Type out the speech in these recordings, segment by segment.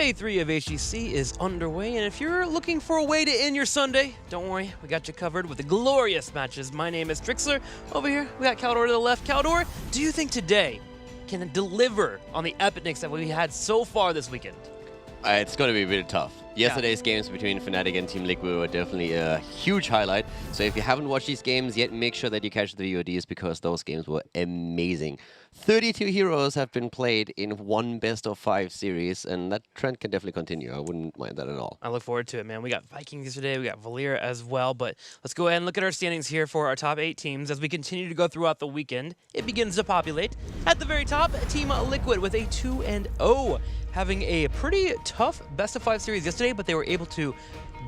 Day 3 of HGC is underway, and if you're looking for a way to end your Sunday, don't worry, we got you covered with the glorious matches. My name is Trixler. Over here, we got Caldor to the left. Caldor, do you think today can deliver on the epicness that we had so far this weekend? It's going to be a bit tough. Yesterday's games between Fnatic and Team Liquid were definitely a huge highlight. So if you haven't watched these games yet, make sure that you catch the VODs because those games were amazing. 32 heroes have been played in one best-of-5 series, and that trend can definitely continue. I wouldn't mind that at all. I look forward to it, man. We got Vikings today, we got Valir as well, but let's go ahead and look at our standings here for our top 8 teams as we continue to go throughout the weekend. It begins to populate. At the very top, Team Liquid with a 2-0. Having a pretty tough best-of-5 series yesterday, but they were able to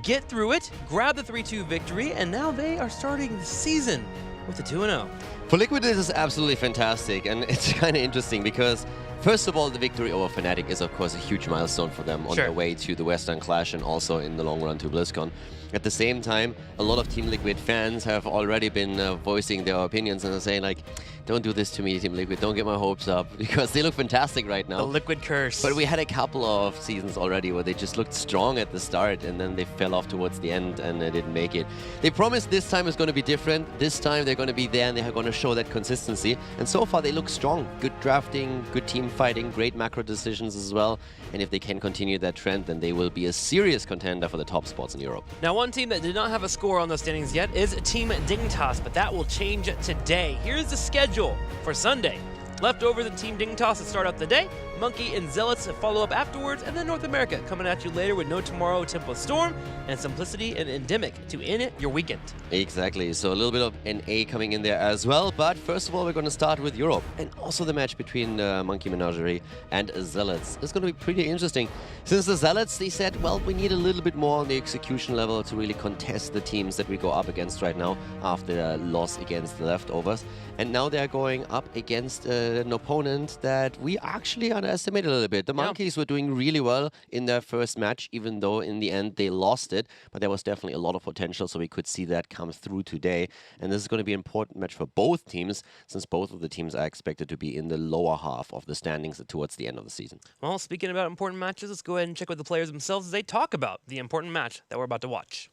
get through it, grab the 3-2 victory, and now they are starting the season with a 2-0. For Liquid, this is absolutely fantastic, and it's kind of interesting because, first of all, the victory over Fnatic is, of course, a huge milestone for them on their way to the Western Clash and also in the long run to BlizzCon. At the same time, a lot of Team Liquid fans have already been voicing their opinions and saying, like, don't do this to me, Team Liquid, don't get my hopes up, because they look fantastic right now. The Liquid curse. But we had a couple of seasons already where they just looked strong at the start and then they fell off towards the end and they didn't make it. They promised this time is going to be different. This time they're going to be there and they're going to show that consistency. And so far they look strong. Good drafting, good team fighting, great macro decisions as well. And if they can continue that trend, then they will be a serious contender for the top spots in Europe. Now, one team that did not have a score on those standings yet is Team Dignitas, but that will change today. Here's the schedule for Sunday. Left over the Team Dignitas to start out the day, Monkey and Zealots to follow up afterwards, and then North America coming at you later with No Tomorrow, Temple Storm, and Simplicity and Endemic to end your weekend. Exactly, so a little bit of NA coming in there as well, but first of all we're going to start with Europe, and also the match between Monkey Menagerie and Zealots. It's going to be pretty interesting. Since the Zealots, they said, well, we need a little bit more on the execution level to really contest the teams that we go up against right now after their loss against the Leftovers, and now they're going up against an opponent that we actually underestimated a little bit. The Monkeys were doing really well in their first match, even though in the end they lost it, but there was definitely a lot of potential, so we could see that come through today. And this is going to be an important match for both teams, since both of the teams are expected to be in the lower half of the standings towards the end of the season. Well, speaking about important matches, let's go ahead and check with the players themselves as they talk about the important match that we're about to watch.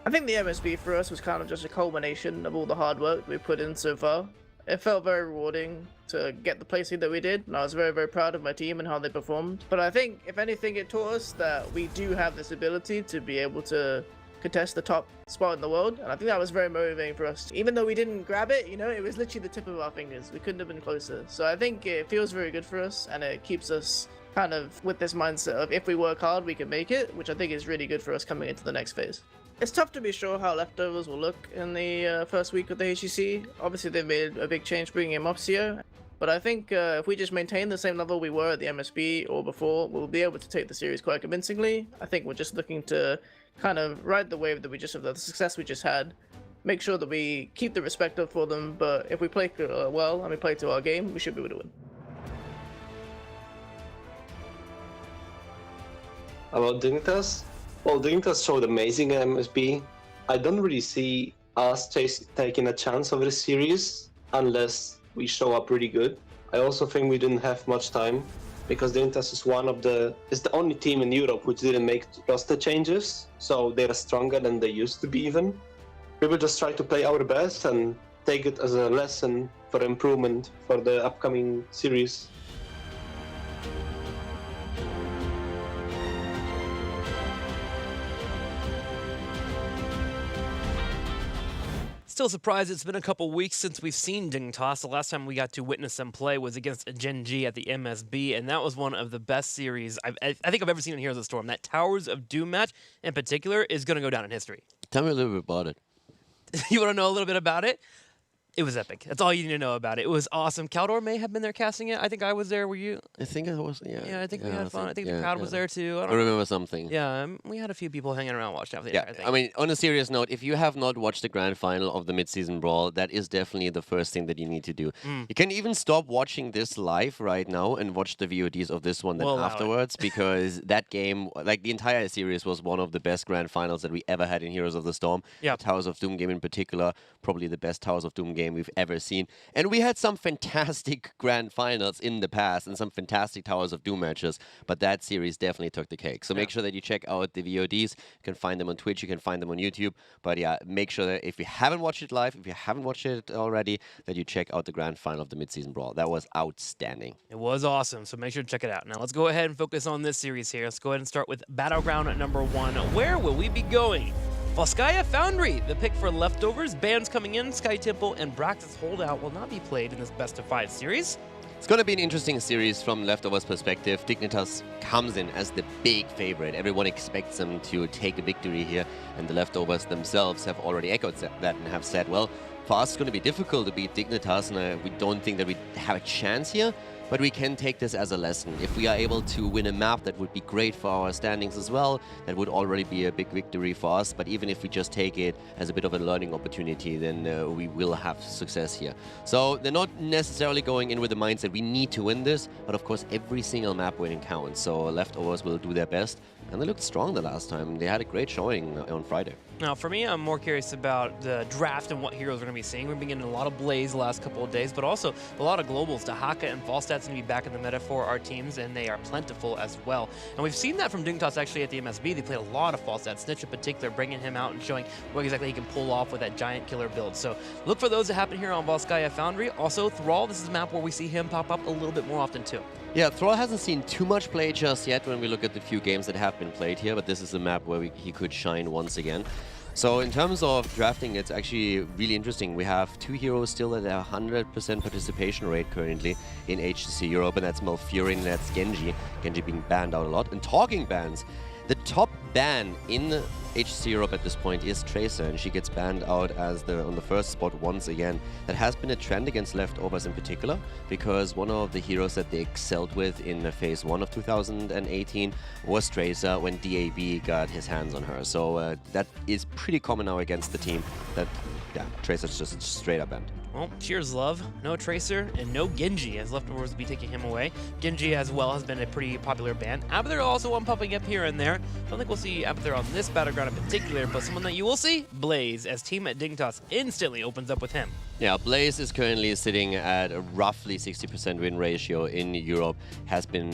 I think the MSB for us was kind of just a culmination of all the hard work we put in so far. It felt very rewarding to get the placing that we did, and I was very, very proud of my team and how they performed. But I think, if anything, it taught us that we do have this ability to be able to contest the top spot in the world, and I think that was very motivating for us. Even though we didn't grab it, you know, it was literally the tip of our fingers. We couldn't have been closer. So I think it feels very good for us, and it keeps us kind of with this mindset of if we work hard, we can make it, which I think is really good for us coming into the next phase. It's tough to be sure how Leftovers will look in the first week of the HGC. Obviously, they've made a big change bringing him up here, but I think if we just maintain the same level we were at the MSB or before, we'll be able to take the series quite convincingly. I think we're just looking to kind of ride the wave that we just have, the success we just had, make sure that we keep the respect up for them, but if we play well and we play to our game, we should be able to win. About Dignitas? Well, Dignitas showed amazing MSB. I don't really see us taking a chance over the series unless we show up really good. I also think we didn't have much time because Dignitas is the only team in Europe which didn't make roster changes, so they're stronger than they used to be even. We will just try to play our best and take it as a lesson for improvement for the upcoming series. Still surprised it's been a couple weeks since we've seen Dignitas. The last time we got to witness them play was against Gen G at the MSB, and that was one of the best series I think I've ever seen in Heroes of the Storm. That Towers of Doom match in particular is going to go down in history. Tell me a little bit about it. You want to know a little bit about it? It was epic. That's all you need to know about it. It was awesome. Caldor may have been there casting it. I think I was there. Were you? I think I was, yeah. Yeah, I think we had fun. I think the crowd was there too. I remember something. Yeah, we had a few people hanging around watching after the entire thing. I mean, on a serious note, if you have not watched the grand final of the mid-season brawl, that is definitely the first thing that you need to do. You can even stop watching this live right now and watch the VODs of this one then afterwards, because that game, like the entire series, was one of the best grand finals that we ever had in Heroes of the Storm. Yeah. Towers of Doom game in particular, probably the best Towers of Doom game game we've ever seen. And we had some fantastic grand finals in the past and some fantastic Towers of Doom matches, but that series definitely took the cake. So make sure that you check out the VODs. You can find them on Twitch, you can find them on YouTube. But yeah, make sure that if you haven't watched it live, if you haven't watched it already, that you check out the grand final of the mid-season brawl. That was outstanding. It was awesome, so make sure to check it out. Now let's go ahead and focus on this series here. Let's go ahead and start with Battleground number 1. Where will we be going? Volskaya Foundry, the pick for leftovers. Bands coming in, Sky Temple, and Brax's Holdout will not be played in this best-of-5 series. It's going to be an interesting series from Leftovers' perspective. Dignitas comes in as the big favorite. Everyone expects them to take a victory here, and the Leftovers themselves have already echoed that and have said, well, for us it's going to be difficult to beat Dignitas, and we don't think that we have a chance here. But we can take this as a lesson. If we are able to win a map, that would be great for our standings as well. That would already be a big victory for us. But even if we just take it as a bit of a learning opportunity, then we will have success here. So they're not necessarily going in with the mindset we need to win this. But of course, every single map winning counts. So Leftovers will do their best. And they looked strong the last time. They had a great showing on Friday. Now, for me, I'm more curious about the draft and what heroes we're going to be seeing. We've been getting a lot of Blaze the last couple of days, but also a lot of globals. Dahaka and Falstat's going to be back in the meta for our teams, and they are plentiful as well. And we've seen that from Dignitas actually at the MSB. They played a lot of Falstat. Snitch in particular, bringing him out and showing what exactly he can pull off with that giant killer build. So look for those to happen here on Volskaya Foundry. Also, Thrall, this is a map where we see him pop up a little bit more often too. Yeah, Thrall hasn't seen too much play just yet when we look at the few games that have been played here, but this is a map where he could shine once again. So in terms of drafting, it's actually really interesting. We have 2 heroes still at a 100% participation rate currently in HGC Europe, and that's Malfurion and that's Genji. Genji being banned out a lot. And talking bans, the top ban in HGC Europe at this point is Tracer, and she gets banned out as on the first spot once again. That has been a trend against Leftovers in particular, because one of the heroes that they excelled with in phase 1 of 2018 was Tracer when DAB got his hands on her. So that is pretty common now against the team, that Tracer's just straight up banned. Well, cheers, love. No Tracer and no Genji, as Leftovers will be taking him away. Genji as well has been a pretty popular ban. Abathur also one popping up here and there. Don't think we'll see Abathur on this battleground in particular, but someone that you will see, Blaze, as Team Dignitas instantly opens up with him. Yeah, Blaze is currently sitting at a roughly 60% win ratio in Europe. Has been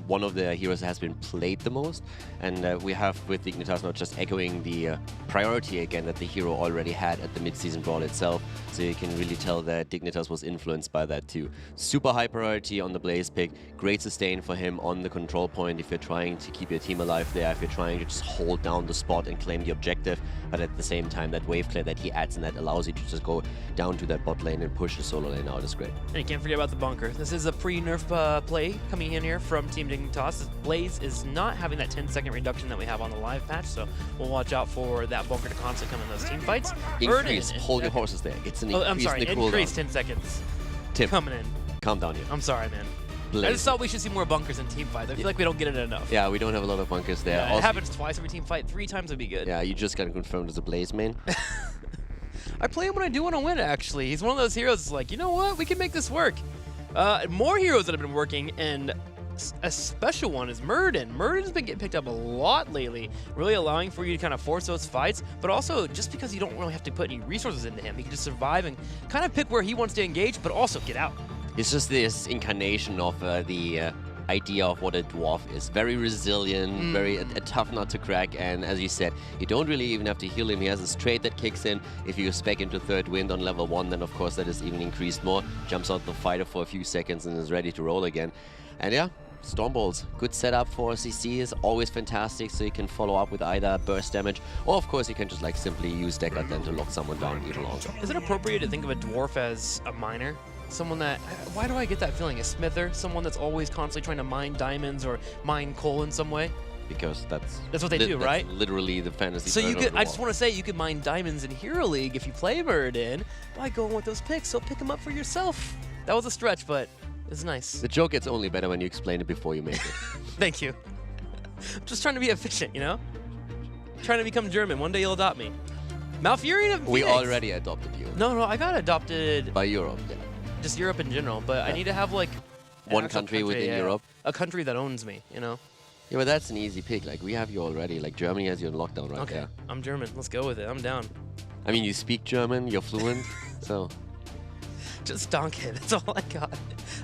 one of the heroes that has been played the most, and we have with Dignitas not just echoing the priority again that the hero already had at the mid-season brawl itself. So you can really tell that Dignitas was influenced by that too. Super high priority on the Blaze pick. Great sustain for him on the control point if you're trying to keep your team alive there, if you're trying to just hold down the spot and claim the objective. But at the same time, that wave clear that he adds and that allows you to just go down to that bot lane and push the solo lane out is great. And you can't forget about the bunker. This is a pre-nerf play coming in here from Team Dignitas. Blaze is not having that 10-second reduction that we have on the live patch, so we'll watch out for that bunker to constantly come in those team fights. Increase, hold your horses there. It's an increase I'm sorry, in the cooldown. increase 10 seconds. Tim, coming in. calm down here. I'm sorry, man. Blaze. I just thought we should see more bunkers in team fights. I feel like we don't get it enough. Yeah, we don't have a lot of bunkers there. Yeah, Also, it happens twice every team fight. 3 times would be good. yeah, you just got confirmed as a Blaze main. I play him when I do want to win, actually. He's one of those heroes that's like, you know what? We can make this work. More heroes that have been working, and a special one is Murden. Murden's been getting picked up a lot lately, really allowing for you to kind of force those fights, but also just because you don't really have to put any resources into him. He can just survive and kind of pick where he wants to engage, but also get out. It's just this incarnation of the idea of what a dwarf is. Very resilient, very a tough nut to crack, and as you said, you don't really even have to heal him. He has a trait that kicks in. If you spec into third wind on level 1, then of course that is even increased more. Jumps out the fighter for a few seconds and is ready to roll again. And yeah, Stormbolts, good setup for CC, is always fantastic, so you can follow up with either burst damage, or of course you can just like simply use Deckard then to lock someone down even longer. Is it appropriate to think of a dwarf as a miner? Someone that, why do I get that feeling? A smither? Someone that's always constantly trying to mine diamonds or mine coal in some way? Because that's what they do, right? Literally the fantasy. So you version of could, the I just war. want to say, you could mine diamonds in Hero League if you play Murden by going with those picks. So pick them up for yourself. That was a stretch, but it's nice. The joke gets only better when you explain it before you make it. Thank you. I'm just trying to be efficient, you know? Trying to become German. One day you'll adopt me. Malfurion of We Phoenix. already adopted you. No, I got adopted By Europe, yeah. just Europe in general, but I need to have like an One actual country within yeah. Europe. A country that owns me, you know? Yeah, but that's an easy pick. Like, we have you already. Like, Germany has you in lockdown right Okay, there. I'm German. Let's go with it. I'm down. I mean, you speak German, you're fluent, so... Just Donkey, that's all I got.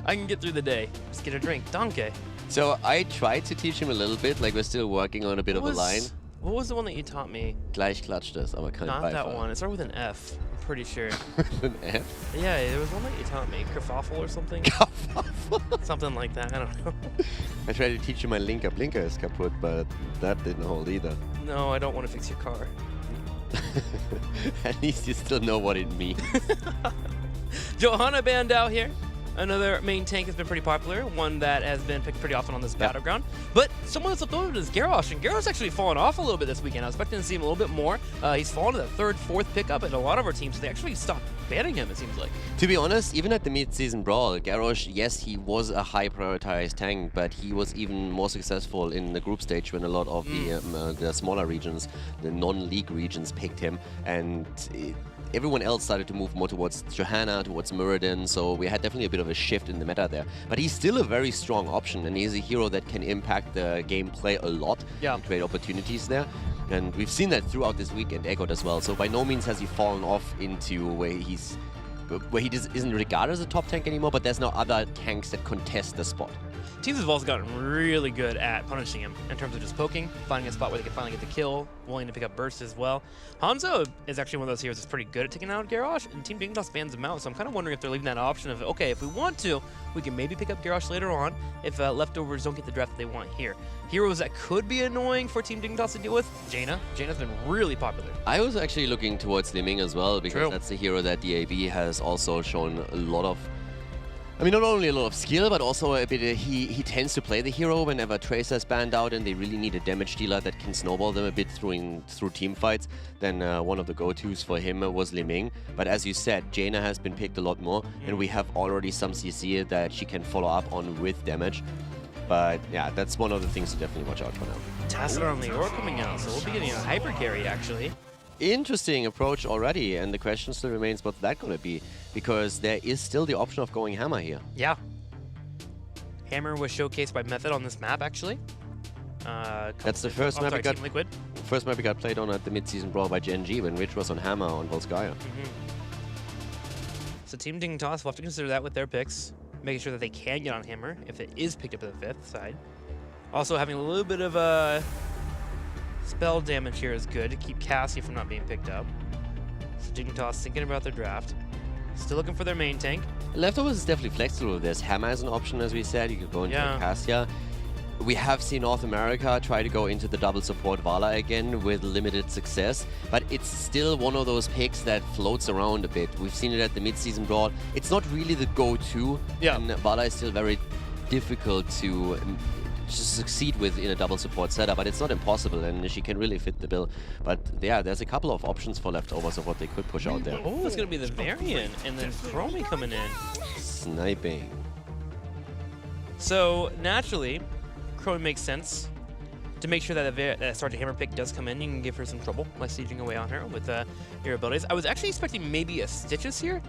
I can get through the day. Just get a drink. Donkey. So I tried to teach him a little bit, like we're still working on a bit of a line. What was the one that you taught me? Gleich klatscht es, aber kein Not that Beifall. one. It started with an F. I'm pretty sure. An F? Yeah, there was one that you taught me. Kerfuffle or something? Something like that. I don't know. I tried to teach him my Linker. Blinker is kaputt, but that didn't hold either. No, I don't want to fix your car. At least you still know what it means. Johanna Bandau here. Another main tank has been pretty popular, one that has been picked pretty often on this battleground. But someone that's left over is Garrosh, and Garrosh actually fallen off a little bit this weekend. I was expecting to see him a little bit more. He's fallen to the third, fourth pickup in a lot of our teams, so they actually stopped banning him, it seems like. To be honest, even at the mid-season brawl, Garrosh, yes, he was a high prioritized tank, but he was even more successful in the group stage when a lot of the smaller regions, the non-league regions, picked him, and everyone else started to move more towards Johanna, towards Muradin, so we had definitely a bit of a shift in the meta there. But he's still a very strong option, and he's a hero that can impact the gameplay a lot and create opportunities there. And we've seen that throughout this weekend, Echoed as well. So by no means has he fallen off into where he just isn't regarded as a top tank anymore, but there's no other tanks that contest the spot. Teams have also gotten really good at punishing him in terms of just poking, finding a spot where they can finally get the kill, willing to pick up bursts as well. Hanzo is actually one of those heroes that's pretty good at taking out Garrosh, and Team Dignitas bans him out, so I'm kind of wondering if they're leaving that option of, okay, if we want to, we can maybe pick up Garrosh later on if leftovers don't get the draft that they want here. Heroes that could be annoying for Team Dignitas to deal with, Jaina. Jaina's been really popular. I was actually looking towards Liming as well, because that's the hero that DAB has also shown a lot of. I mean, not only a lot of skill, but also a bit. He tends to play the hero whenever Tracer's banned out, and they really need a damage dealer that can snowball them a bit through team fights. Then one of the go-tos for him was Liming. But as you said, Jaina has been picked a lot more, and we have already some CC that she can follow up on with damage. But yeah, that's one of the things to definitely watch out for now. Tassadar on the Ore coming out, so we'll be getting a hyper carry actually. Interesting approach already, and the question still remains what's that going to be, because there is still the option of going Hammer here. Yeah. Hammer was showcased by Method on this map, actually. That's the first map Team Liquid. First map we got played on at the mid-season brawl by Gen G when Rich was on Hammer on Volskaya. So Team Dignitas will have to consider that with their picks, making sure that they can get on Hammer if it is picked up at the 5th side. Also having a little bit of spell damage here is good to keep Cassie from not being picked up. So Dignitas thinking about their draft. Still looking for their main tank. Leftovers is definitely flexible with this. Hammer is an option, as we said. You could go into Cassia. We have seen North America try to go into the double support Vala again with limited success, but it's still one of those picks that floats around a bit. We've seen it at the mid-season brawl. It's not really the go-to, and Vala is still very difficult to succeed with in a double support setup, but it's not impossible, and she can really fit the bill. But yeah, there's a couple of options for leftovers of what they could push out there. Oh, it's going to be the Varian, and then Chromie coming in. Sniping. So naturally, Chromie makes sense to make sure that the Sergeant Hammer pick does come in. You can give her some trouble by sieging away on her with your abilities. I was actually expecting maybe a Stitches here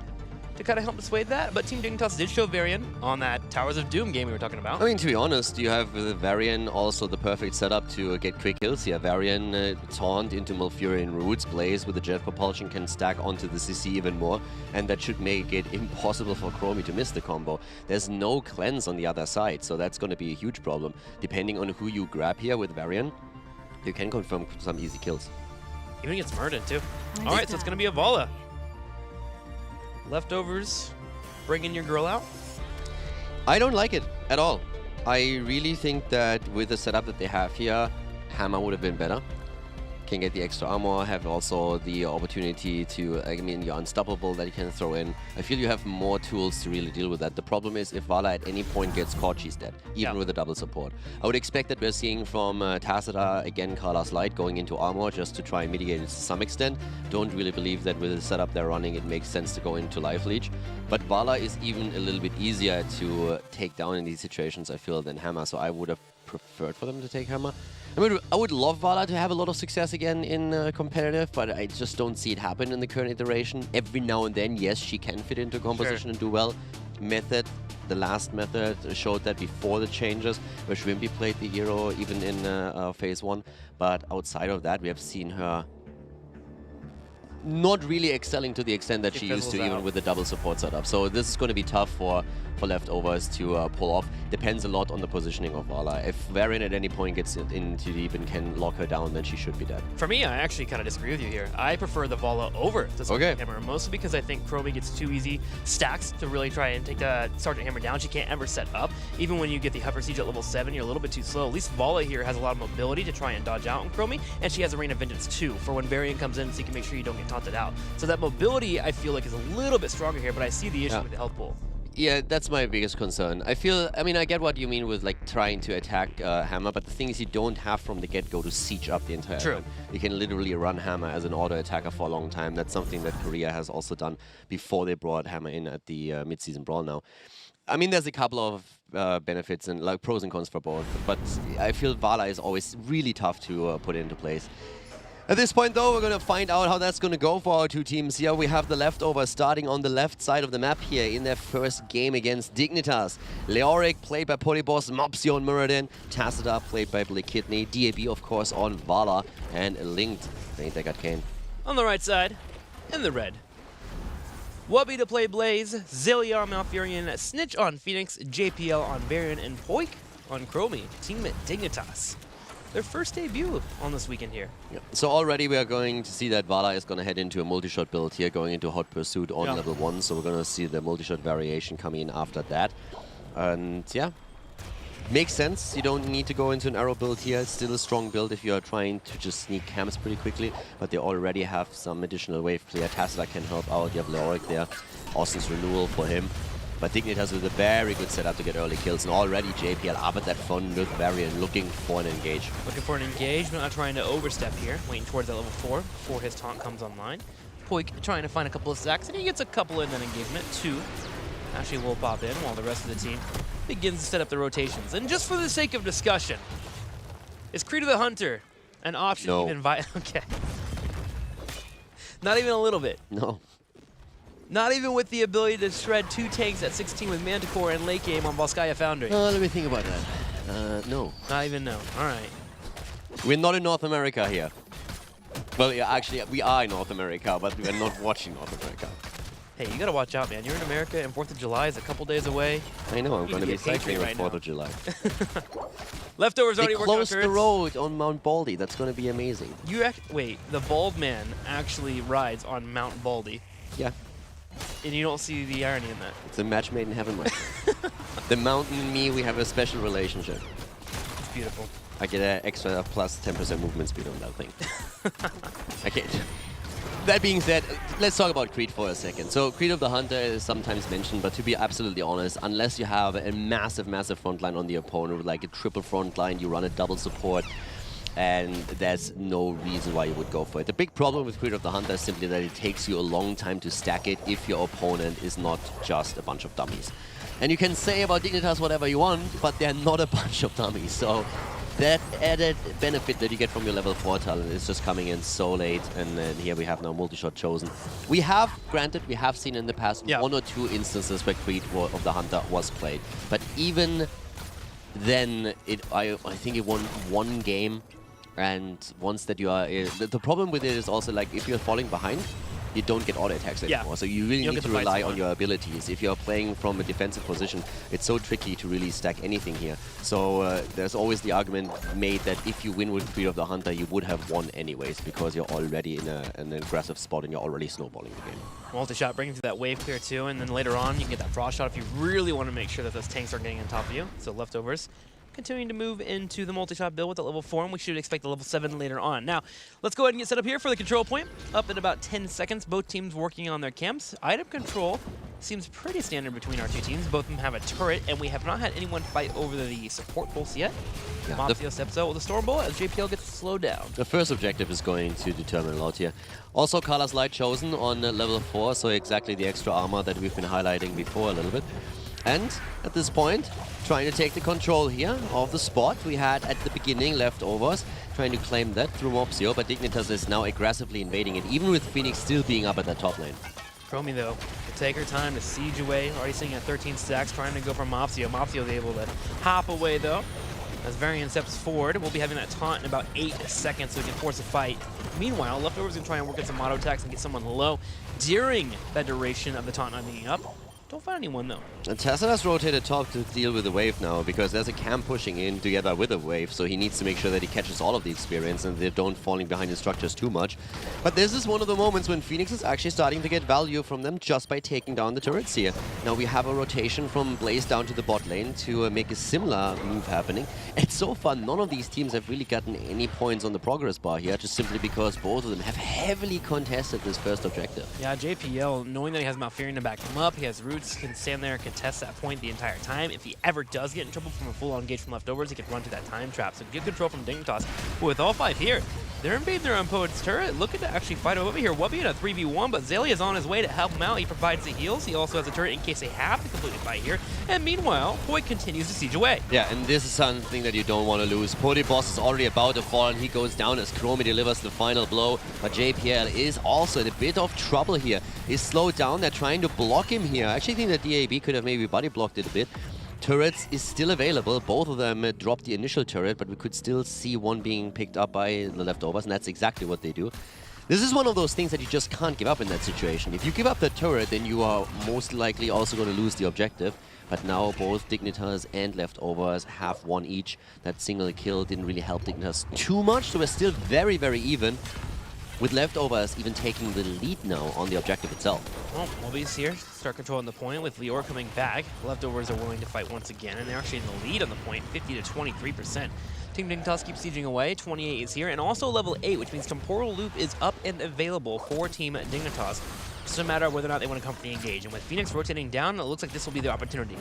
to kind of help dissuade that, but Team Dignitas did show Varian on that Towers of Doom game we were talking about. I mean, to be honest, you have the Varian also the perfect setup to get quick kills. You have Varian taunt into Malfurion Roots, Blaze with the jet propulsion can stack onto the CC even more, and that should make it impossible for Chromie to miss the combo. There's no cleanse on the other side, so that's going to be a huge problem. Depending on who you grab here with Varian, you can confirm some easy kills. Even against Murden too. Alright, so it's going to be a Vala. Leftovers, bringing your girl out? I don't like it at all. I really think that with the setup that they have here, Hammer would have been better. Can get the extra armor, have also the opportunity to, I mean, you're unstoppable that you can throw in. I feel you have more tools to really deal with that. The problem is if Vala at any point gets caught, she's dead, even with a double support. I would expect that we're seeing from Tassadar, again, Karla's Light going into armor just to try and mitigate it to some extent. Don't really believe that with the setup they're running, it makes sense to go into Life Leech. But Vala is even a little bit easier to take down in these situations, I feel, than Hammer, so I would have preferred for them to take Hammer. I mean, I would love Vala to have a lot of success again in competitive, but I just don't see it happen in the current iteration. Every now and then, yes, she can fit into composition and do well. Method, the last Method, showed that before the changes, where Shrimpy played the hero even in Phase 1. But outside of that, we have seen her not really excelling to the extent that she used to, even with the double support setup. So this is going to be tough for Leftovers to pull off. Depends a lot on the positioning of Vala. If Varian at any point gets in too deep and can lock her down, then she should be dead. For me, I actually kind of disagree with you here. I prefer the Vala over the Sergeant Hammer, mostly because I think Chromie gets too easy stacks to really try and take the Sergeant Hammer down. She can't ever set up. Even when you get the Heifer Siege at level 7, you're a little bit too slow. At least Vala here has a lot of mobility to try and dodge out on Chromie, and she has a Rain of Vengeance too, for when Varian comes in so you can make sure you don't get taunted out. So that mobility, I feel like, is a little bit stronger here, but I see the issue with the health pool. Yeah, that's my biggest concern. I mean, I get what you mean with like trying to attack Hammer, but the thing is you don't have from the get-go to siege up the entire time. You can literally run Hammer as an auto attacker for a long time. That's something that Korea has also done before they brought Hammer in at the mid-season brawl now. I mean, there's a couple of benefits and like pros and cons for both, but I feel Vala is always really tough to put into place. At this point, though, we're going to find out how that's going to go for our two teams here. We have the Leftovers starting on the left side of the map here in their first game against Dignitas. Leoric, played by Polyboss, Mopsio on Muradin, Tacita, played by Blakidney, DAB, of course, on Vala, and Linked. I think they got Kane. On the right side, in the red. Wubby to play Blaze, Zilia on Malfurion, Snitch on Phoenix, JPL on Varian, and Poik on Chromie. Team Dignitas. Their first debut on this weekend here. Yep. So already we are going to see that Vala is going to head into a multi-shot build here, going into Hot Pursuit on level 1. So we're going to see the multi-shot variation coming in after that. And yeah, makes sense. You don't need to go into an arrow build here. It's still a strong build if you are trying to just sneak camps pretty quickly. But they already have some additional wave clear. Tacita can help out. You have Leoric there. Austin's renewal for him. But Dignitas with a very good setup to get early kills. And already JPL up at that front with Varian looking for an engage. Looking for an engage, but not trying to overstep here. Waiting towards that level 4 before his taunt comes online. Poik trying to find a couple of stacks, and he gets a couple in that engagement. 2 actually will pop in while the rest of the team begins to set up the rotations. And just for the sake of discussion, is Creed of the Hunter an option? No. Even okay. Not even a little bit. No. Not even with the ability to shred 2 tanks at 16 with Manticore and late game on Volskaya Foundry. Let me think about that. No. Not even no. All right. We're not in North America here. Well, yeah, actually, we are in North America, but we're not watching North America. Hey, you gotta watch out, man. You're in America, and 4th of July is a couple days away. I know, I'm going to be Patriot cycling on right 4th now. of July. Leftovers They already working on closed the turrets. road on Mount Baldy. That's going to be amazing. Wait, the bald man actually rides on Mount Baldy, Yeah. and you don't see the irony in that. It's a match made in heaven, Mike. The mountain and me, we have a special relationship. It's beautiful. I get an extra plus 10% movement speed on that thing. Okay. That being said, let's talk about Creed for a second. So Creed of the Hunter is sometimes mentioned, but to be absolutely honest, unless you have a massive, massive front line on the opponent with like a triple front line, you run a double support, and there's no reason why you would go for it. The big problem with Creed of the Hunter is simply that it takes you a long time to stack it if your opponent is not just a bunch of dummies. And you can say about Dignitas whatever you want, but they're not a bunch of dummies. So that added benefit that you get from your level 4 talent is just coming in so late. And then here we have now multi-shot chosen. We have, granted, we have seen in the past 1 or 2 instances where Creed of the Hunter was played. But even then, I think it won 1 game. And once that you are... the problem with it is also, like, if you're falling behind, you don't get auto attacks anymore. So you really need to rely on your abilities. If you're playing from a defensive position, it's so tricky to really stack anything here. So there's always the argument made that if you win with Creed of the Hunter, you would have won anyways, because you're already in an aggressive spot and you're already snowballing the game. Multi-shot bringing through that wave clear too, and then later on you can get that frost shot if you really want to make sure that those tanks are getting on top of you. So Leftovers continuing to move into the multi-shot build with the level 4, and we should expect the level 7 later on. Now, let's go ahead and get set up here for the control point. Up in about 10 seconds, both teams working on their camps. Item control seems pretty standard between our two teams. Both of them have a turret, and we have not had anyone fight over the support pulse yet. Yeah, Mopsio steps out with a Storm Bolt as JPL gets slowed down. The first objective is going to determine a lot here. Also, Carla's Light chosen on level 4, so exactly the extra armor that we've been highlighting before a little bit. And at this point, trying to take the control here of the spot we had at the beginning, Leftovers, trying to claim that through Mopsio, but Dignitas is now aggressively invading it, even with Phoenix still being up at the top lane. Chromie, though, will take her time to siege away. Already sitting at 13 stacks, trying to go for Mopsio. Mopsio's able to hop away, though. As Varian steps forward, we'll be having that taunt in about 8 seconds so we can force a fight. Meanwhile, Leftover's going to try and work at some auto attacks and get someone low during that duration of the taunt not being up. Don't find anyone though. And Tessa has rotated top to deal with the wave now because there's a camp pushing in together with a wave, so he needs to make sure that he catches all of the experience and they don't falling behind his structures too much. But this is one of the moments when Phoenix is actually starting to get value from them just by taking down the turrets here. Now we have a rotation from Blaze down to the bot lane to make a similar move happening. And so far, none of these teams have really gotten any points on the progress bar here, just simply because both of them have heavily contested this first objective. Yeah, JPL, knowing that he has Malfurion to back him up, he has Roots, can stand there and contest that point the entire time. If he ever does get in trouble from a full-on engage from Leftovers, he can run to that time trap. So good control from Dignitas. But with all 5 here, they're invading their own Poet's turret, looking to actually fight over here. Wubby in a 3v1, but Zaylia is on his way to help him out. He provides the heals. He also has a turret in case they have to completely fight here. And meanwhile, Poet continues to siege away. Yeah, and this is something that you don't want to lose. Boss is already about to fall, and he goes down as Chromie delivers the final blow. But JPL is also in a bit of trouble here. He's slowed down. They're trying to block him here. I actually think that DAB could have maybe body blocked it a bit. Turrets is still available. Both of them dropped the initial turret, but we could still see one being picked up by the Leftovers, and that's exactly what they do. This is one of those things that you just can't give up in that situation. If you give up the turret, then you are most likely also going to lose the objective. But now both Dignitas and Leftovers have one each. That single kill didn't really help Dignitas too much, so we're still very, very even. With Leftovers even taking the lead now on the objective itself. Well, Wubby's here, start controlling the point with Lior coming back. Leftovers are willing to fight once again, and they're actually in the lead on the point, 50 to 23%. Team Dignitas keeps sieging away, 28 is here, and also level 8, which means Temporal Loop is up and available for Team Dignitas. It's a matter of whether or not they want to come for the engage, and with Phoenix rotating down, it looks like this will be the opportunity.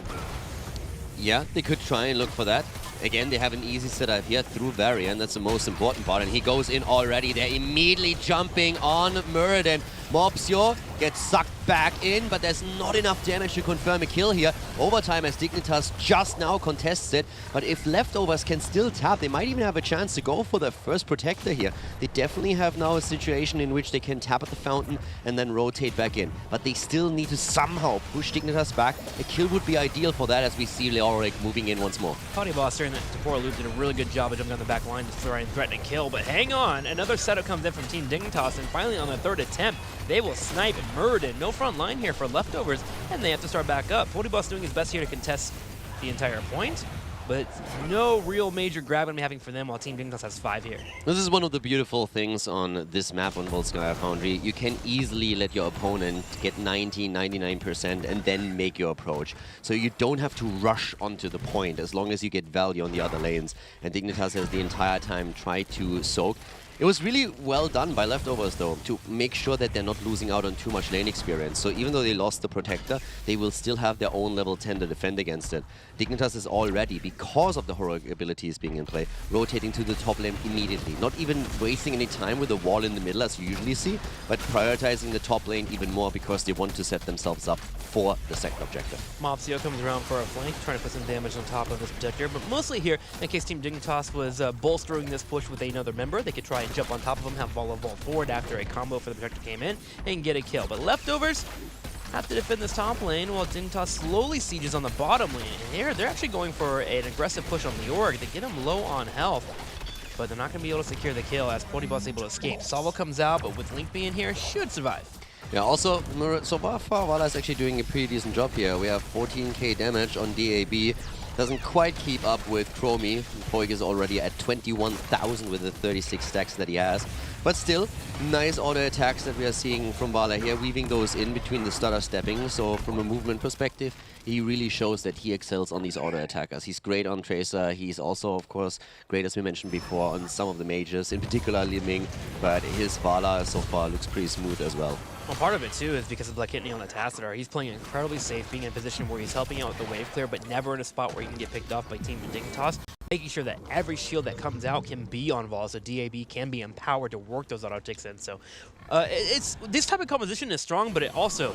Yeah, they could try and look for that. Again, they have an easy setup here through Varian. That's the most important part. And he goes in already. They're immediately jumping on Muradin. Mopsio gets sucked back in, but there's not enough damage to confirm a kill here. Overtime as Dignitas just now contests it. But if Leftovers can still tap, they might even have a chance to go for their first protector here. They definitely have now a situation in which they can tap at the fountain and then rotate back in. But they still need to somehow push Dignitas back. A kill would be ideal for that as we see Leoric moving in once more. Party Boss during that Temporal Loop did a really good job of jumping on the back line to try and threaten a kill. But hang on, another setup comes in from Team Dignitas, and finally on the 3rd attempt, they will snipe Muradin. No front line here for Leftovers, and they have to start back up. Party Boss doing his best here to contest the entire point, but no real major grab I'm having for them while Team Dignitas has 5 here. This is one of the beautiful things on this map on Volskaya Foundry. You can easily let your opponent get 90, 99% and then make your approach. So you don't have to rush onto the point as long as you get value on the other lanes. And Dignitas has the entire time tried to soak. It was really well done by Leftovers, though, to make sure that they're not losing out on too much lane experience. So even though they lost the Protector, they will still have their own level 10 to defend against it. Dignitas is already, because of the heroic abilities being in play, rotating to the top lane immediately. Not even wasting any time with a wall in the middle, as you usually see, but prioritizing the top lane even more because they want to set themselves up for the second objective. Mopsio comes around for a flank, trying to put some damage on top of this Protector, but mostly here, in case Team Dignitas was bolstering this push with another member, they could try and jump on top of him, have Volley vault forward after a combo for the Protector came in, and get a kill. But Leftovers have to defend this top lane while Dignitas slowly sieges on the bottom lane. And here, they're actually going for an aggressive push on Leoric to get him low on health. But they're not going to be able to secure the kill as Potibus is able to escape. Salvo comes out, but with Link being here, should survive. Yeah, also, so far, Vala is actually doing a pretty decent job here. We have 14k damage on DAB. Doesn't quite keep up with Chromie. Poig is already at 21,000 with the 36 stacks that he has. But still, nice auto attacks that we are seeing from Vala here, weaving those in between the stutter stepping. So from a movement perspective, he really shows that he excels on these auto attackers. He's great on Tracer. He's also, of course, great, as we mentioned before, on some of the mages, in particular Liming. But his Vala so far looks pretty smooth as well. Well, part of it, too, is because of Black Kidney on the Tassadar. He's playing incredibly safe, being in a position where he's helping out with the wave clear, but never in a spot where he can get picked off by Team Dignitas. Making sure that every shield that comes out can be on Vol, so DAB can be empowered to work those auto ticks in. So It's this type of composition is strong, but it also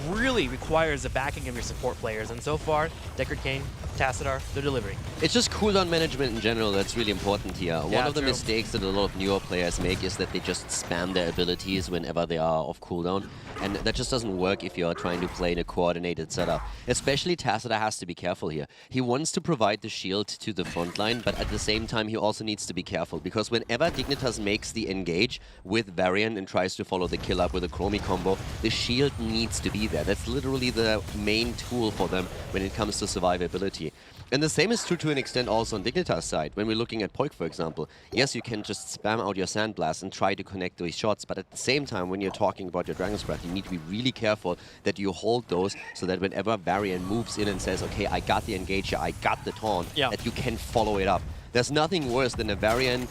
really requires the backing of your support players. And so far, Deckard Cain, Tassadar, they're delivering. It's just cooldown management in general that's really important here. Yeah, One of the true. mistakes that a lot of newer players make is that they just spam their abilities whenever they are off cooldown. And that just doesn't work if you're trying to play in a coordinated setup. Especially Tassadar has to be careful here. He wants to provide the shield to the front line, but at the same time he also needs to be careful, because whenever Dignitas makes the engage with Varian and tries to follow the kill up with a Chromie combo, the shield needs to be there. That's literally the main tool for them when it comes to survivability. And the same is true to an extent also on Dignitas' side. When we're looking at Poik, for example, yes, you can just spam out your Sandblast and try to connect those shots, but at the same time, when you're talking about your Dragon's Breath, you need to be really careful that you hold those so that whenever Varian moves in and says, okay, I got the engage here, I got the taunt, that you can follow it up. There's nothing worse than a Varian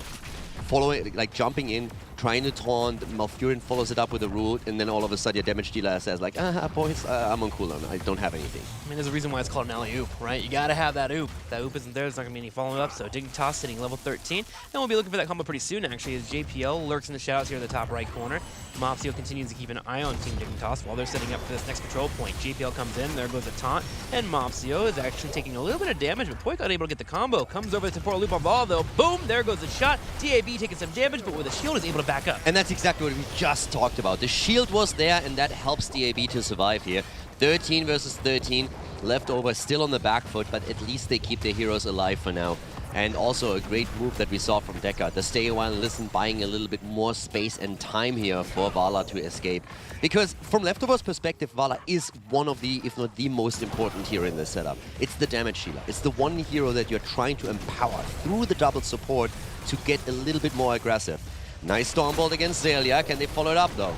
following, like jumping in, trying to taunt, Malfurion follows it up with a root, and then all of a sudden your damage dealer says like, boys, I'm on cooldown, I don't have anything. I mean, there's a reason why it's called an alley-oop, right? You gotta have that oop. If that oop isn't there, there's not gonna be any follow-up, so Dignitas sitting level 13. And we'll be looking for that combo pretty soon, actually, as JPL lurks in the shadows here in the top right corner. Mopsio continues to keep an eye on Team Dignitas while they're setting up for this next control point. JPL comes in, there goes a taunt, and Mopsio is actually taking a little bit of damage, but Poik unable to get the combo. Comes over the temporal loop on ball, though. Boom! There goes the shot. DAB taking some damage, but with a shield is able to back up. And that's exactly what we just talked about. The shield was there, and that helps DAB to survive here. 13 versus 13. Leftover still on the back foot, but at least they keep their heroes alive for now. And also a great move that we saw from Deckard. The stay a while and listen, buying a little bit more space and time here for Vala to escape. Because from Leftover's perspective, Vala is one of the, if not the most important hero in this setup. It's the damage healer. It's the one hero that you're trying to empower through the double support to get a little bit more aggressive. Nice Stormbolt against Zelia. Can they follow it up though?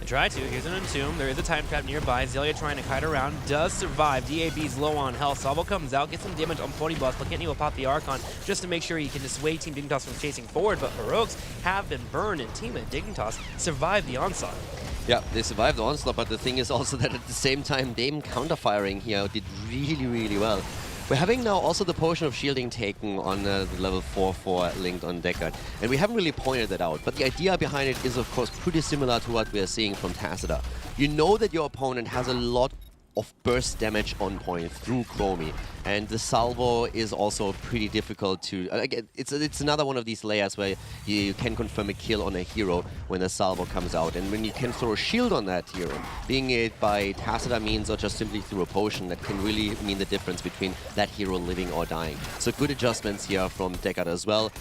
Try to. Here's an Entomb. There is a time trap nearby. Zelia trying to kite around. Does survive. DAB's low on health. Salvo comes out, gets some damage on Pony Boss, but Kenny will pop the Archon just to make sure he can dissuade Team Dignitas from chasing forward. But Heroics have been burned, and Team Dignitas survived the onslaught. Yeah, they survived the onslaught, but the thing is also that at the same time, Dame counter-firing here did really, really well. We're having now also the potion of shielding taken on the level 4/4 linked on Deckard, and we haven't really pointed that out, but the idea behind it is of course pretty similar to what we are seeing from Tassadar. You know that your opponent has a lot of burst damage on point through Chromie, and the salvo is also pretty difficult to... again, it's another one of these layers where you can confirm a kill on a hero when a salvo comes out, and when you can throw a shield on that hero, being it by Tassadar means or just simply through a potion, that can really mean the difference between that hero living or dying. So good adjustments here from Deckard as well.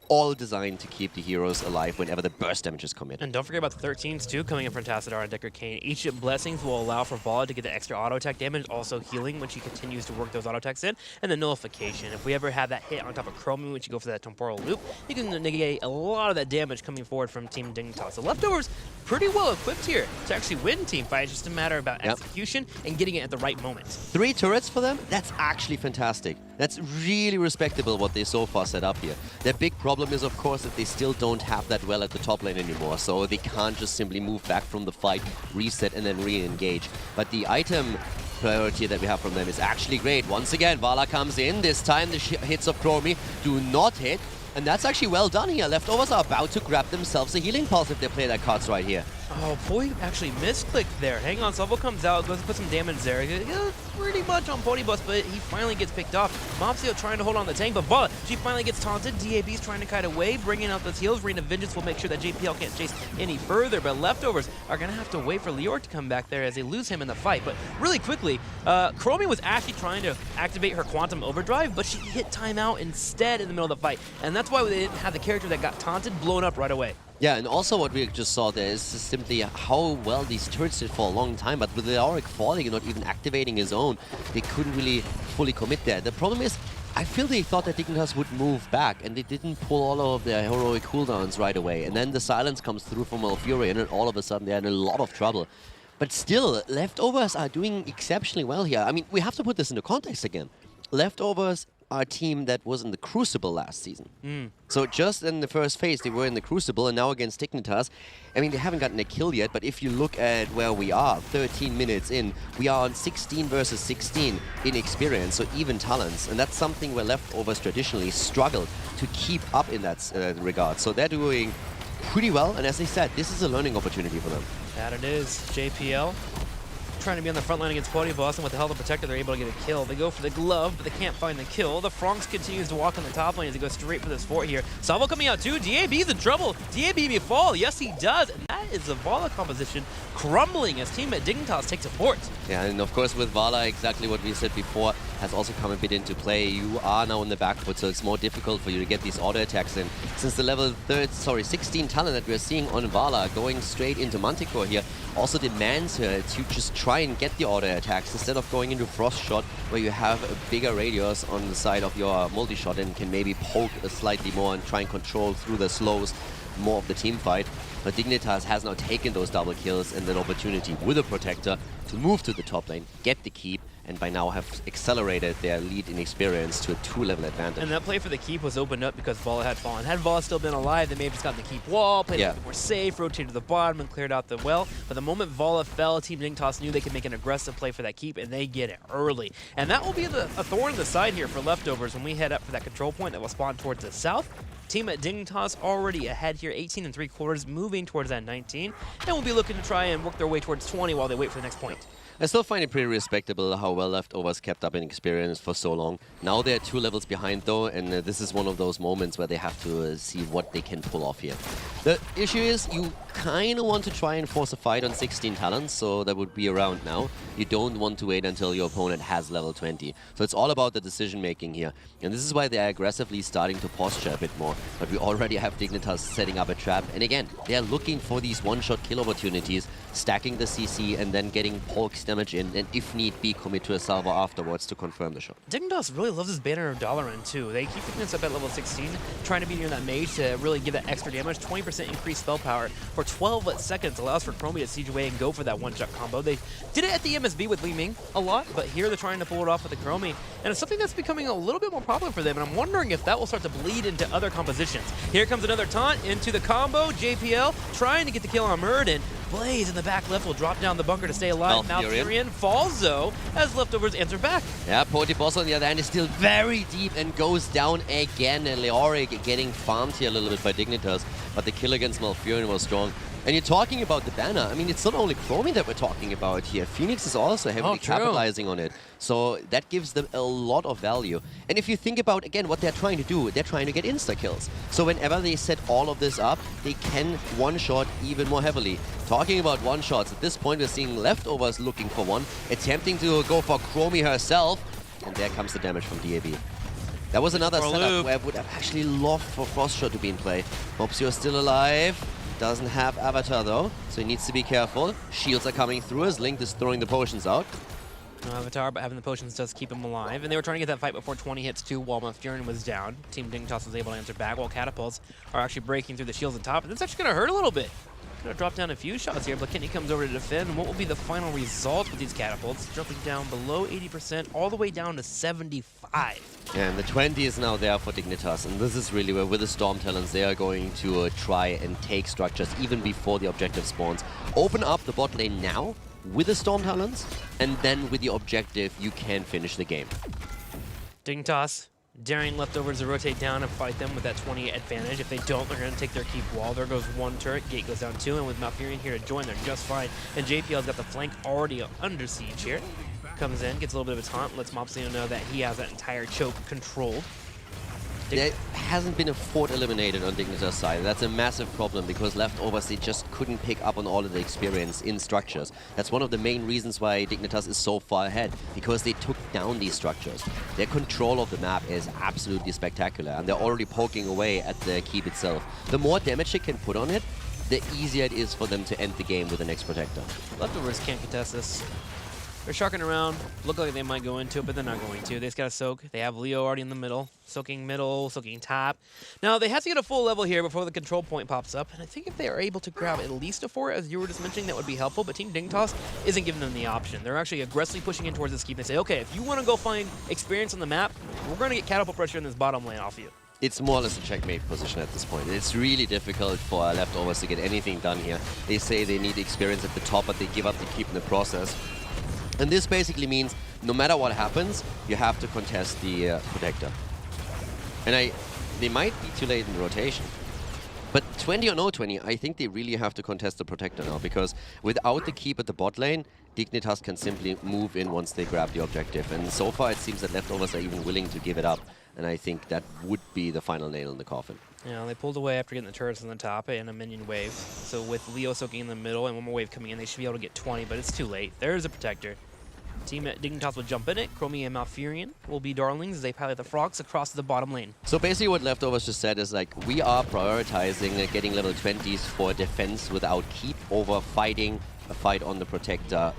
All designed to keep the heroes alive whenever the burst damages come in. And don't forget about the 13s too, coming in from Tassadar and Deckard Cain. Each Blessings will allow for Vala to get the extra auto attack damage, also healing when she continues to work those auto attacks in, and the nullification. If we ever have that hit on top of Chromie when you go for that temporal loop, you can negate a lot of that damage coming forward from Team Dignitas. The Leftovers pretty well equipped here to actually win team fight. It's just a matter about execution and getting it at the right moment. 3 turrets for them? That's actually fantastic. That's really respectable what they so far set up here. Their big problem is, of course, that they still don't have that well at the top lane anymore, so they can't just simply move back from the fight, reset, and then re-engage. But the item priority that we have from them is actually great. Once again, Vala comes in. This time the hits of Chromie do not hit, and that's actually well done here. Leftovers are about to grab themselves a healing pulse if they play their cards right here. Oh, Poik actually misclicked there. Hang on, Salvo comes out, goes to put some damage there. Yeah, pretty much on Pony Bus, but he finally gets picked off. Mopsio trying to hold on the tank, but Vala, she finally gets taunted. DAB's trying to kite away, bringing out those heals. Reign of Vengeance will make sure that JPL can't chase any further, but Leftovers are going to have to wait for Lior to come back there as they lose him in the fight. But really quickly, Chromie was actually trying to activate her Quantum Overdrive, but she hit timeout instead in the middle of the fight. And that's why they didn't have the character that got taunted blown up right away. Yeah, and also what we just saw there is simply how well these turrets did for a long time, but with the Auric falling and not even activating his own, they couldn't really fully commit there. The problem is, I feel they thought that Dignitas would move back, and they didn't pull all of their heroic cooldowns right away. And then the silence comes through from Malfurion, and all of a sudden they're in a lot of trouble. But still, Leftovers are doing exceptionally well here. I mean, we have to put this into context again. Leftovers are a team that was in the Crucible last season. So just in the first phase, they were in the Crucible, and now against Dignitas, I mean, they haven't gotten a kill yet, but if you look at where we are, 13 minutes in, we are on 16 versus 16 in experience, so even talents, and that's something where Leftovers traditionally struggle to keep up in that regard. So they're doing pretty well. And as they said, this is a learning opportunity for them. That it is. JPL trying to be on the front line against Pody Boston with the Health Protector. They're able to get a kill. They go for the glove, but they can't find the kill. The Franks continues to walk on the top lane as they go straight for this fort here. Salvo coming out too. DAB's in trouble. DAB may fall. Yes, he does. And that is the Vala composition crumbling as Team Dignitas takes a fort. Yeah, and of course with Vala, exactly what we said before, has also come a bit into play. You are now on the back foot, so it's more difficult for you to get these auto attacks in. Since the level 16 talent that we're seeing on Vala going straight into Manticore here also demands her to just try and get the auto attacks instead of going into Frost Shot, where you have a bigger radius on the side of your multi-shot and can maybe poke slightly more and try and control through the slows more of the team fight. But Dignitas has now taken those double kills and an opportunity with a Protector to move to the top lane, get the keep, and by now have accelerated their lead in experience to a 2-level advantage. And that play for the keep was opened up because Vala had fallen. Had Vala still been alive, they may have just gotten the keep wall, played a bit more safe, rotated to the bottom, and cleared out the well. But the moment Vala fell, Team Dignitas knew they could make an aggressive play for that keep, and they get it early. And that will be a thorn in the side here for Leftovers when we head up for that control point that will spawn towards the south. Team at Dignitas already ahead here, 18 3/4, moving towards that 19, and we'll be looking to try and work their way towards 20 while they wait for the next point. I still find it pretty respectable how well Leftovers kept up in experience for so long. Now they're 2 levels behind though, and this is one of those moments where they have to see what they can pull off here. The issue is you kind of want to try and force a fight on 16 talents, so that would be around now. You don't want to wait until your opponent has level 20. So it's all about the decision making here. And this is why they're aggressively starting to posture a bit more. But we already have Dignitas setting up a trap. And again, they're looking for these one-shot kill opportunities, stacking the CC and then getting Polk's damage in, and if need be, commit to a salvo afterwards to confirm the shot. Dignitas really loves this banner of Dalaran too. They keep picking this up at level 16, trying to be near that mage to really give that extra damage. 20% increased spell power for 12 seconds allows for Chromie to siege away and go for that one-shot combo. They did it at the MSB with Li Ming a lot, but here they're trying to pull it off with the Chromie, and it's something that's becoming a little bit more popular for them, and I'm wondering if that will start to bleed into other compositions. Here comes another taunt into the combo. JPL trying to get the kill on Muradin. Blaze in the back left will drop down the bunker to stay alive. Malfurion falls though as Leftovers answer back. Yeah, Boss on the other hand is still very deep and goes down again. And Leoric getting farmed here a little bit by Dignitas, but the kill against Malfurion was strong. And you're talking about the banner. I mean, it's not only Chromie that we're talking about here. Phoenix is also heavily capitalizing on it. So that gives them a lot of value. And if you think about, again, what they're trying to do, they're trying to get insta-kills. So whenever they set all of this up, they can one-shot even more heavily. Talking about one-shots, at this point we're seeing Leftovers looking for one, attempting to go for Chromie herself. And there comes the damage from DAB. That was another setup where I would have actually loved for Frost Shot to be in play. Mopsio still alive. Doesn't have Avatar though, so he needs to be careful. Shields are coming through as Link is throwing the potions out. No Avatar, but having the potions does keep him alive. And they were trying to get that fight before 20 hits too while Malfurion was down. Team Dignitas was able to answer back while Catapults are actually breaking through the shields on top. And that's actually going to hurt a little bit. Going to drop down a few shots here. Blackitney comes over to defend. What will be the final result with these Catapults? Dropping down below 80%, all the way down to 75. Yeah, and the 20 is now there for Dignitas, and this is really where, with the Storm Talents, they are going to try and take structures even before the objective spawns. Open up the bot lane now with the Storm Talents, and then with the objective, you can finish the game. Dignitas daring Leftovers to rotate down and fight them with that 20 advantage. If they don't, they're going to take their keep wall. There goes one turret, gate goes down 2, and with Malfurion here to join, they're just fine. And JPL's got the flank already under siege here. Comes in, gets a little bit of a taunt, lets Mopsio know that he has that entire choke controlled. There hasn't been a fort eliminated on Dignitas' side. That's a massive problem because Leftovers, they just couldn't pick up on all of the experience in structures. That's one of the main reasons why Dignitas is so far ahead, because they took down these structures. Their control of the map is absolutely spectacular, and they're already poking away at the keep itself. The more damage they can put on it, the easier it is for them to end the game with the next Protector. Leftovers can't contest this. They're sharking around, look like they might go into it, but they're not going to. They just gotta soak. They have Leo already in the middle, soaking top. Now, they have to get a full level here before the control point pops up, and I think if they are able to grab at least a 4, as you were just mentioning, that would be helpful, but Team Dignitas isn't giving them the option. They're actually aggressively pushing in towards this keep. They say, okay, if you want to go find experience on the map, we're going to get catapult pressure in this bottom lane off you. It's more or less a checkmate position at this point. It's really difficult for Leftovers to get anything done here. They say they need experience at the top, but they give up the keep in the process. And this basically means no matter what happens, you have to contest the Protector. And they might be too late in the rotation. But 20 or no 20, I think they really have to contest the Protector now, because without the keep at the bot lane, Dignitas can simply move in once they grab the objective. And so far it seems that Leftovers are even willing to give it up. And I think that would be the final nail in the coffin. Yeah, they pulled away after getting the turrets on the top and a minion wave. So with Leo soaking in the middle and one more wave coming in, they should be able to get 20, but it's too late. There's a Protector. Team Dignitas will jump in it. Chromie and Malfurion will be darlings as they pilot the frogs across the bottom lane. So basically what Leftovers just said is like, we are prioritizing getting level 20s for defense without keep over fighting a fight on the Protector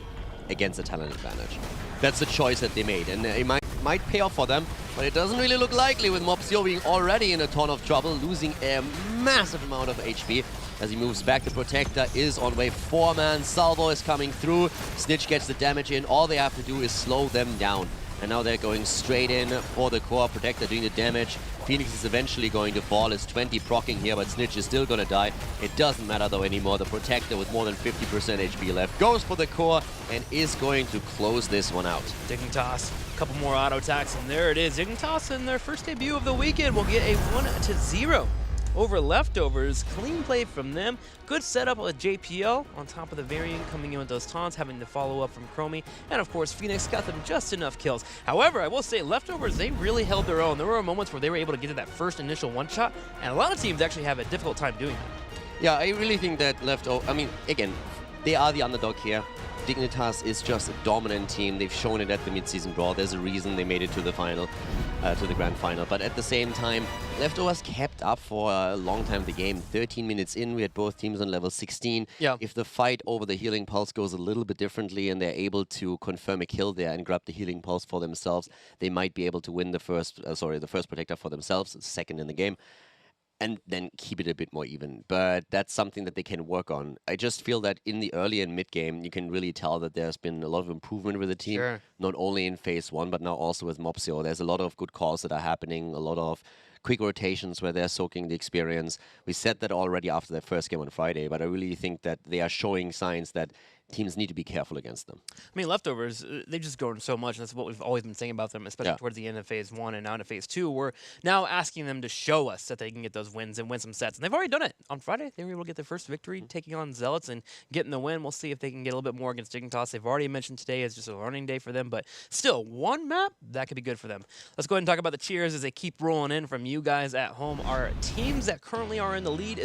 against a talent advantage. That's the choice that they made, and it might pay off for them, but it doesn't really look likely with Mopsio being already in a ton of trouble, losing a massive amount of HP. As he moves back, the Protector is on wave 4, man. Salvo is coming through. Snitch gets the damage in. All they have to do is slow them down. And now they're going straight in for the core. Protector doing the damage. Phoenix is eventually going to fall. It's 20 proccing here, but Snitch is still going to die. It doesn't matter though anymore. The Protector with more than 50% HP left goes for the core and is going to close this one out. Dignitas, a couple more auto attacks, and there it is. Dignitas in their first debut of the weekend will get a 1-0 over Leftovers. Clean play from them. Good setup with JPL on top of the variant coming in with those taunts, having the follow up from Chromie. And of course, Phoenix got them just enough kills. However, I will say Leftovers, they really held their own. There were moments where they were able to get to that first initial one shot, and a lot of teams actually have a difficult time doing that. Yeah, I really think that I mean, again, they are the underdog here. Dignitas is just a dominant team. They've shown it at the mid-season draw. There's a reason they made it to the final, to the grand final. But at the same time, Leftovers kept up for a long time the game. 13 minutes in, we had both teams on level 16. Yeah. If the fight over the healing pulse goes a little bit differently and they're able to confirm a kill there and grab the healing pulse for themselves, they might be able to win the first Protector for themselves, second in the game, and then keep it a bit more even. But that's something that they can work on. I just feel that in the early and mid game, you can really tell that there's been a lot of improvement with the team, Sure. not only in phase 1, but now also with Mopsio. There's a lot of good calls that are happening, a lot of quick rotations where they're soaking the experience. We said that already after their first game on Friday, but I really think that they are showing signs that teams need to be careful against them. I mean, Leftovers, they've just grown so much, and that's what we've always been saying about them, especially Yeah. towards the end of phase 1 and now into phase 2. We're now asking them to show us that they can get those wins and win some sets. And they've already done it. On Friday, they were able to get their first victory, taking on Zealots and getting the win. We'll see if they can get a little bit more against Dignitas. They've already mentioned today is just a learning day for them, but still, one map, that could be good for them. Let's go ahead and talk about the cheers as they keep rolling in from you guys at home. Our teams that currently are in the lead